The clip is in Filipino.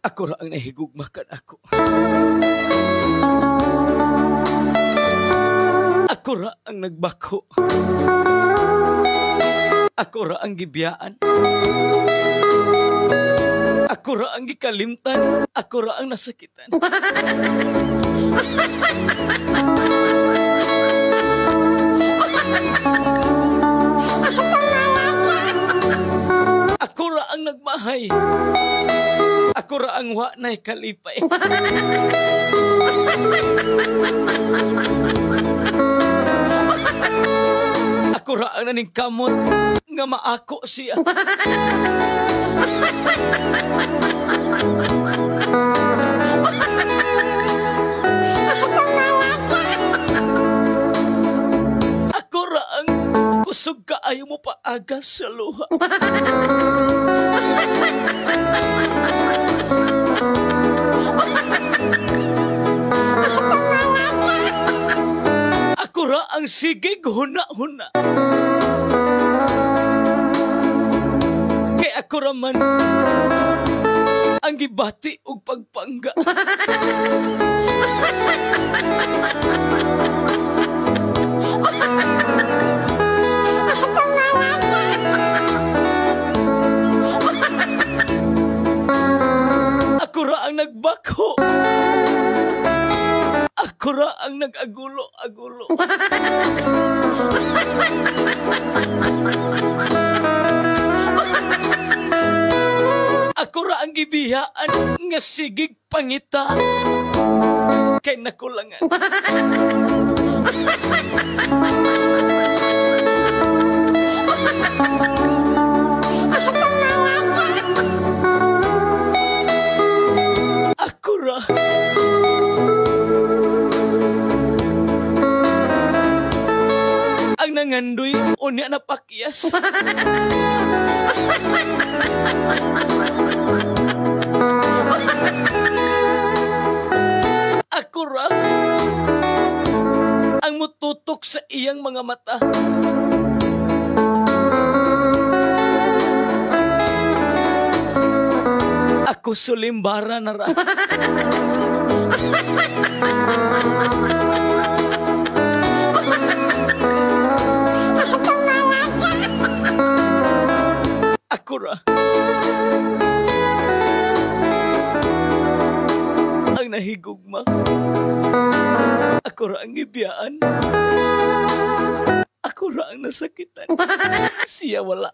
Ako ra ang nahigugmakan ako. Ako ra ang nagbako. Ako ra ang gibiyaan. Ako ra ang gikalimtan. Ako ra ang nasakitan. Ako ra ang nagmahay. Ako ra ang wa na'y kalipay. Ako ra ang naningkamot nga maako siya. Ako ra ang kusog kaayo mo paagas sa luha. Ako ra ang sigig huna-huna. Kay ako raman ang gibati og pagpangga. Ako ra ang nagbako. Ako ra ang nag-agulo-agulo. Ako ra ang gibiyaan nga sigig pangita kay nakulangan. Ako ra ang nangandoy unya na pakyas. Ako ra ang mututok sa iyang mga mata. Ako sulimbara na ra. Ako ra ang nahigugma. Ako ra ang gibiyaan. Ako ra ang nasakitan. Siya wala.